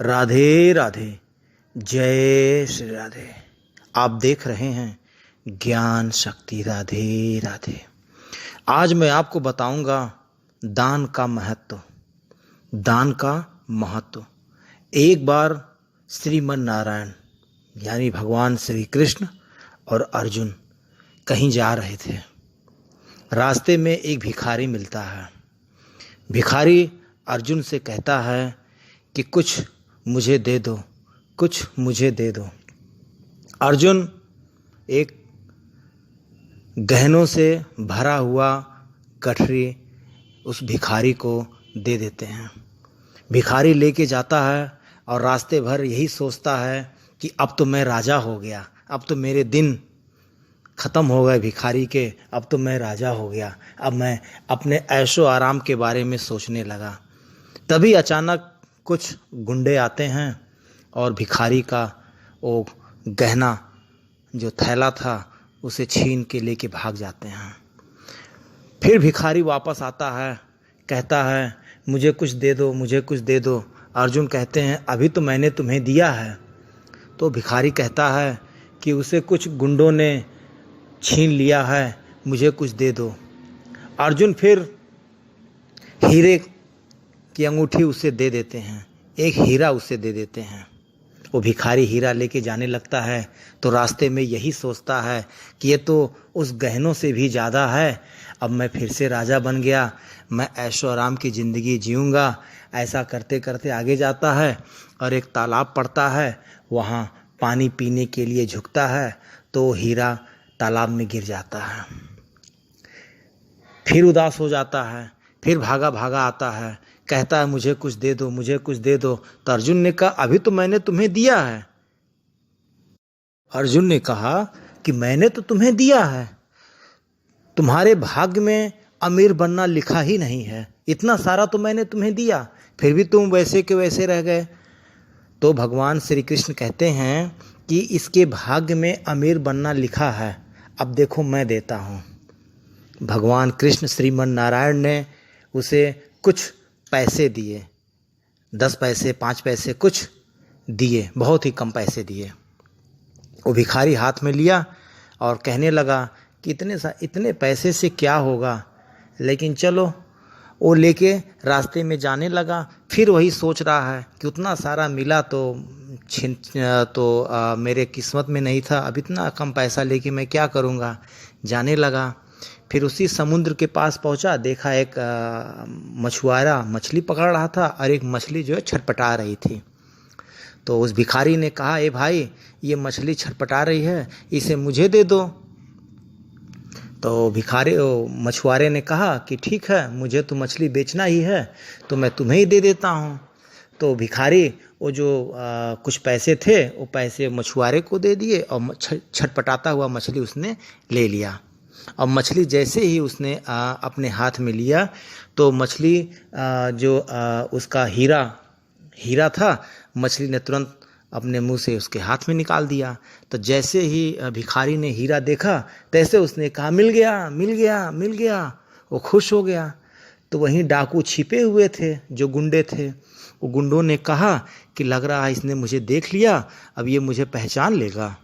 राधे राधे। जय श्री राधे। आप देख रहे हैं ज्ञान शक्ति। राधे राधे। आज मैं आपको बताऊंगा दान का महत्व। दान का महत्व। एक बार श्रीमन नारायण यानी भगवान श्री कृष्ण और अर्जुन कहीं जा रहे थे। रास्ते में एक भिखारी मिलता है। भिखारी अर्जुन से कहता है कि कुछ मुझे दे दो, कुछ मुझे दे दो। अर्जुन एक गहनों से भरा हुआ गठरी उस भिखारी को दे देते हैं। भिखारी लेके जाता है और रास्ते भर यही सोचता है कि अब तो मैं राजा हो गया, अब तो मेरे दिन ख़त्म हो गए भिखारी के, अब तो मैं राजा हो गया, अब मैं अपने ऐशो आराम के बारे में सोचने लगा। तभी अचानक कुछ गुंडे आते हैं और भिखारी का वो गहना जो थैला था उसे छीन के लेके भाग जाते हैं। फिर भिखारी वापस आता है, कहता है मुझे कुछ दे दो, मुझे कुछ दे दो। अर्जुन कहते हैं अभी तो मैंने तुम्हें दिया है। तो भिखारी कहता है कि उसे कुछ गुंडों ने छीन लिया है, मुझे कुछ दे दो। अर्जुन फिर हीरे की अंगूठी उसे दे देते हैं, एक हीरा उसे दे देते हैं। वो भिखारी हीरा लेके जाने लगता है तो रास्ते में यही सोचता है कि ये तो उस गहनों से भी ज़्यादा है, अब मैं फिर से राजा बन गया, मैं ऐशो आराम की ज़िंदगी जीऊँगा। ऐसा करते करते आगे जाता है और एक तालाब पड़ता है, वहाँ पानी पीने के लिए झुकता है तो हीरा तालाब में गिर जाता है। फिर उदास हो जाता है, फिर भागा भागा आता है, कहता है मुझे कुछ दे दो, मुझे कुछ दे दो। तो अर्जुन ने कहा अभी तो मैंने तुम्हें दिया है। अर्जुन ने कहा कि मैंने तो तुम्हें दिया है, तुम्हारे भाग्य में अमीर बनना लिखा ही नहीं है, इतना सारा तो मैंने तुम्हें दिया, फिर भी तुम वैसे के वैसे रह गए। तो भगवान श्री कृष्ण कहते हैं कि इसके भाग्य में अमीर बनना लिखा है, अब देखो मैं देता हूँ। भगवान कृष्ण श्रीमन नारायण ने उसे कुछ पैसे दिए, 10 पैसे 5 पैसे कुछ दिए, बहुत ही कम पैसे दिए। वो भिखारी हाथ में लिया और कहने लगा कि इतने पैसे से क्या होगा, लेकिन चलो वो लेके रास्ते में जाने लगा। फिर वही सोच रहा है कि उतना सारा मिला तो मेरे किस्मत में नहीं था, अब इतना कम पैसा लेके मैं क्या करूँगा। जाने लगा, फिर उसी समुद्र के पास पहुंचा, देखा एक मछुआरा मछली पकड़ रहा था और एक मछली जो है छटपटा रही थी। तो उस भिखारी ने कहा ए भाई, ये मछली छटपटा रही है, इसे मुझे दे दो। तो मछुआरे ने कहा कि ठीक है, मुझे तो मछली बेचना ही है तो मैं तुम्हें ही दे देता हूँ। तो भिखारी वो जो कुछ पैसे थे वो पैसे मछुआरे को दे दिए और छटपटाता हुआ मछली उसने ले लिया। और मछली जैसे ही उसने अपने हाथ में लिया तो मछली उसका हीरा था, मछली ने तुरंत अपने मुंह से उसके हाथ में निकाल दिया। तो जैसे ही भिखारी ने हीरा देखा तैसे उसने कहा मिल गया, मिल गया, मिल गया। वो खुश हो गया। तो वहीं डाकू छिपे हुए थे जो गुंडे थे, वो गुंडों ने कहा कि लग रहा है इसने मुझे देख लिया, अब ये मुझे पहचान लेगा।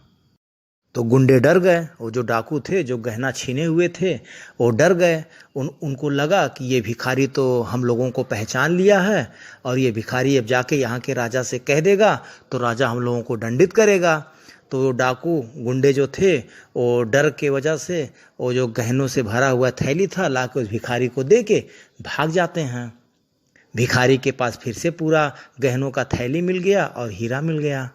तो गुंडे डर गए, वो जो डाकू थे जो गहना छीने हुए थे वो डर गए। उनको लगा कि ये भिखारी तो हम लोगों को पहचान लिया है और ये भिखारी अब जाके यहाँ के राजा से कह देगा तो राजा हम लोगों को दंडित करेगा। तो वो डाकू गुंडे जो थे वो डर के वजह से वो जो गहनों से भरा हुआ थैली था ला के उस भिखारी को दे के भाग जाते हैं। भिखारी के पास फिर से पूरा गहनों का थैली मिल गया और हीरा मिल गया।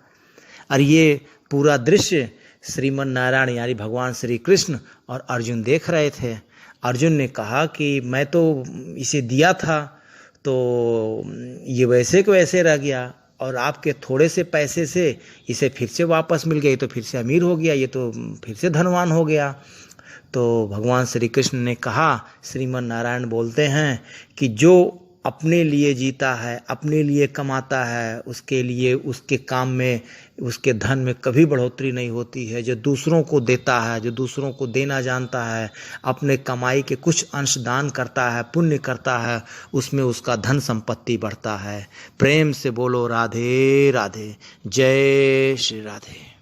और ये पूरा दृश्य श्रीमन नारायण यानी भगवान श्री कृष्ण और अर्जुन देख रहे थे। अर्जुन ने कहा कि मैं तो इसे दिया था तो ये वैसे के वैसे रह गया और आपके थोड़े से पैसे से इसे फिर से वापस मिल गई तो फिर से अमीर हो गया, ये तो फिर से धनवान हो गया। तो भगवान श्री कृष्ण ने कहा, श्रीमन नारायण बोलते हैं कि जो अपने लिए जीता है, अपने लिए कमाता है, उसके लिए उसके काम में, उसके धन में कभी बढ़ोतरी नहीं होती है। जो दूसरों को देता है, जो दूसरों को देना जानता है, अपने कमाई के कुछ अंश दान करता है, पुण्य करता है, उसमें उसका धन संपत्ति बढ़ता है। प्रेम से बोलो राधे राधे। जय श्री राधे।